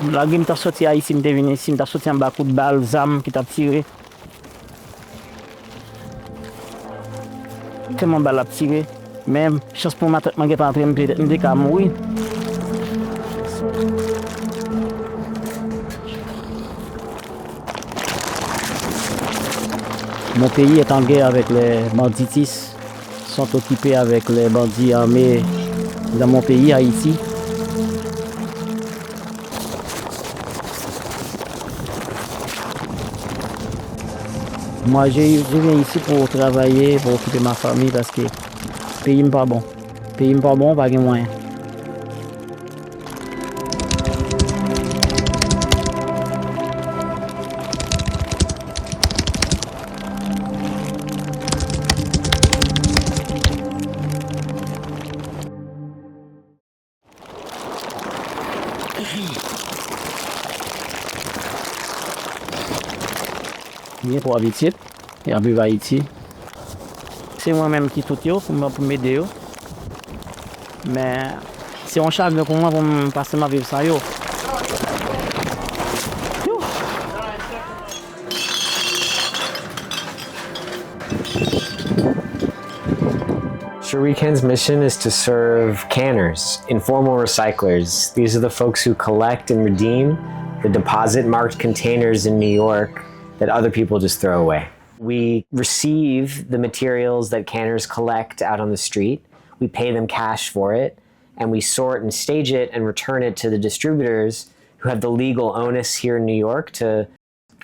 La game t'a sorti à ici, m'était venu ici, m't'a sorti un bas coup de balle, zam qui t'a tiré. Tellement balle a tiré. Même chance pour ma tête, je pas entré, m'était qu'à mourir. Mon pays est en guerre avec les banditis, sont occupés avec les bandits armés dans mon pays, Haïti. Moi, je viens ici pour travailler, pour occuper ma famille parce que le pays n'est pas bon. Le pays n'est pas bon, pas de moyens. Je viens pour habiter et à vivre à Haïti. C'est moi-même qui tout pour m'aider. Mais c'est un charge pour moi pour me passer ma vie ça. Shuriken's mission is to serve canners, informal recyclers. These are the folks who collect and redeem the deposit-marked containers in New York that other people just throw away. We receive the materials that canners collect out on the street. We pay them cash for it, and we sort and stage it and return it to the distributors who have the legal onus here in New York to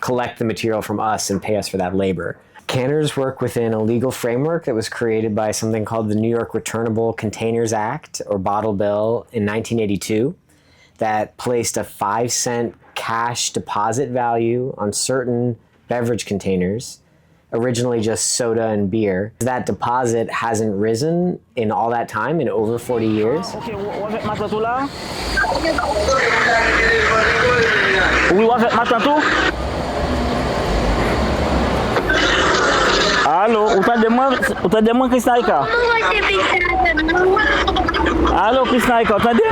collect the material from us and pay us for that labor. Canners work within a legal framework that was created by something called the New York Returnable Containers Act, or Bottle Bill, in 1982, that placed a 5-cent cash deposit value on certain beverage containers, originally just soda and beer. That deposit hasn't risen in all that time, in over 40 years. Okay, Allô, entendez-moi, Krisnaïka? Allô, Krisnaïka, entendez?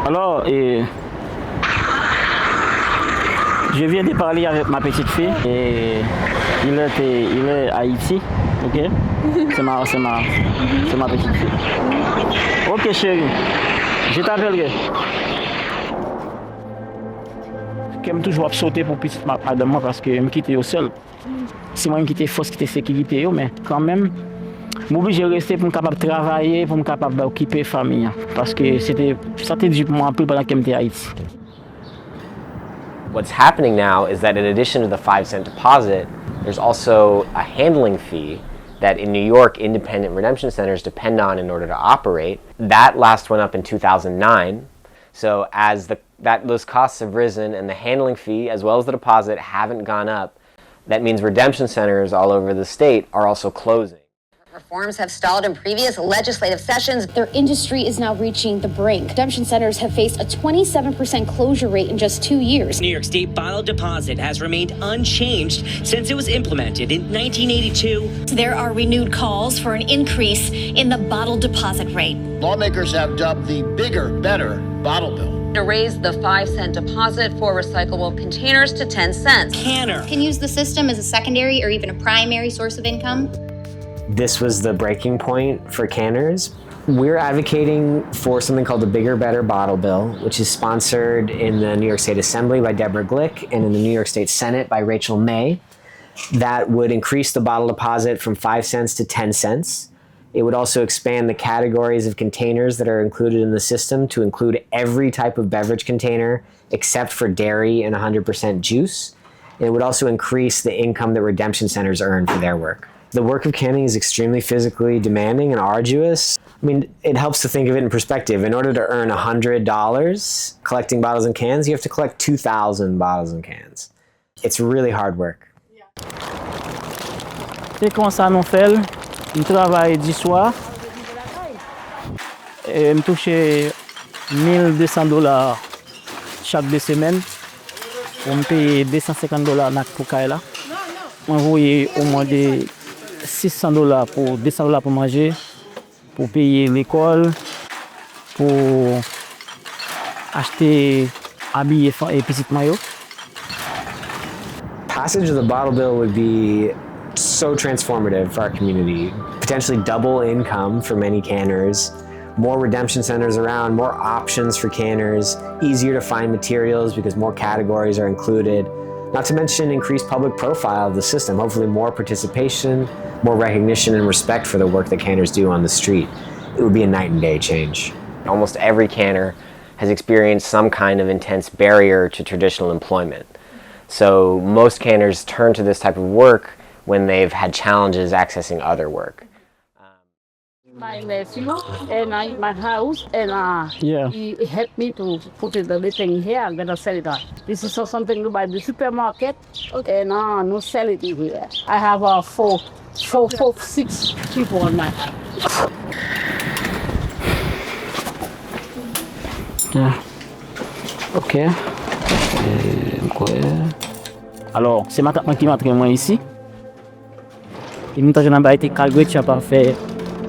Alors, je viens de parler avec ma petite fille et il est à Haïti, ok? C'est ma petite fille. Ok, chérie, je t'appellerai. J'aime toujours sauter pour petite madame parce que je me quitte seul. Si moi je quitte force, quitte sécurité, mais quand même, je suis obligé de rester pour me capable de travailler, pour me capable d'occuper la famille. Parce que ça c'était dur pour moi un peu pendant que j'étais à Haïti. What's happening now is that in addition to the 5-cent deposit, there's also a handling fee that in New York, independent redemption centers depend on in order to operate. That last went up in 2009. So as those costs have risen and the handling fee as well as the deposit haven't gone up, that means redemption centers all over the state are also closing. Reforms have stalled in previous legislative sessions. Their industry is now reaching the brink. Redemption centers have faced a 27% closure rate in just 2 years. New York State bottle deposit has remained unchanged since it was implemented in 1982. There are renewed calls for an increase in the bottle deposit rate. Lawmakers have dubbed the bigger, better bottle bill To raise the 5-cent deposit for recyclable containers to 10 cents. Canner Can use the system as a secondary or even a primary source of income. This was the breaking point for canners. We're advocating for something called the Bigger, Better Bottle Bill, which is sponsored in the New York State Assembly by Deborah Glick and in the New York State Senate by Rachel May. That would increase the bottle deposit from 5 cents to 10 cents. It would also expand the categories of containers that are included in the system to include every type of beverage container except for dairy and 100% juice. And it would also increase the income that redemption centers earn for their work. The work of canning is extremely physically demanding and arduous. I mean, it helps to think of it in perspective. In order to earn $100 collecting bottles and cans, you have to collect 2,000 bottles and cans. It's really hard work. Et quand ça nous fait, je travaille du soir et je touche $1,200 chaque 2 semaines pour me payer $250 pour Kaila. Envoyer au moins de $600 pour $200 pour manger, pour payer l'école, pour acheter, habiller et petite maillot. Passage of the bottle bill would be so transformative for our community. Potentially double income for many canners, more redemption centers around, more options for canners, easier to find materials because more categories are included. Not to mention increased public profile of the system, hopefully more participation, more recognition and respect for the work that canners do on the street. It would be a night and day change. Almost every canner has experienced some kind of intense barrier to traditional employment. So most canners turn to this type of work when they've had challenges accessing other work. My nephew and my house, and Yeah. he helped me to put it the thing here. I'm gonna sell it on. This is something to buy the supermarket, and no sell it here. I have 6 people on my house. Yeah. Ok. Alors, c'est maintenant qui m'entraîne moi ici. Et nous avons été calgoué, tu as pas fait.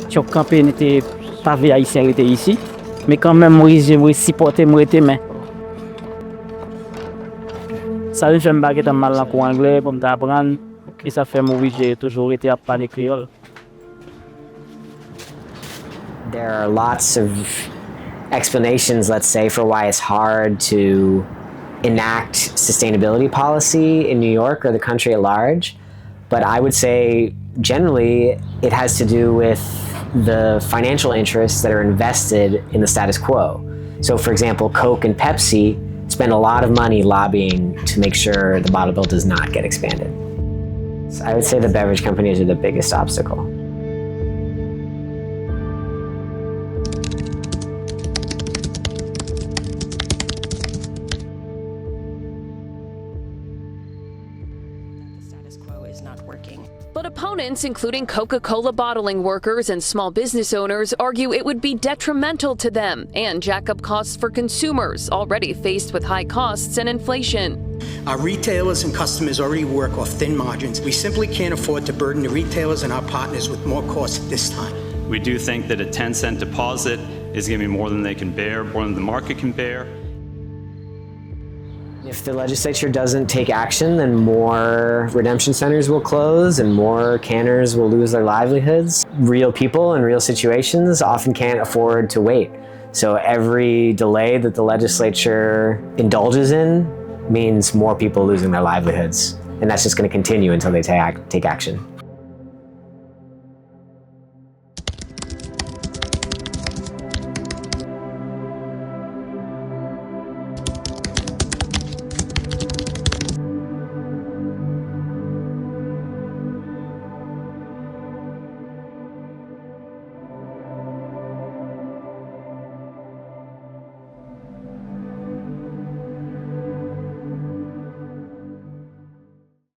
Tu as campé, n'était pas vu haïtien était ici. Mais quand même, moi, j'aimerais supporter, moi, mais. Ça veut faire me baguette en mal en cours anglais pour m'apprendre. Et ça fait moi, j'ai toujours été à parler créole. There are lots of explanations, let's say, for why it's hard to enact sustainability policy in New York or the country at large. But I would say generally it has to do with the financial interests that are invested in the status quo. So for example, Coke and Pepsi spend a lot of money lobbying to make sure the bottle bill does not get expanded. So I would say the beverage companies are the biggest obstacle. But opponents, including Coca-Cola bottling workers and small business owners, argue it would be detrimental to them and jack up costs for consumers already faced with high costs and inflation. Our retailers and customers already work off thin margins. We simply can't afford to burden the retailers and our partners with more costs this time. We do think that a 10-cent deposit is going to be more than they can bear, more than the market can bear. If the legislature doesn't take action, then more redemption centers will close and more canners will lose their livelihoods. Real people in real situations often can't afford to wait. So every delay that the legislature indulges in means more people losing their livelihoods. And that's just going to continue until they take action.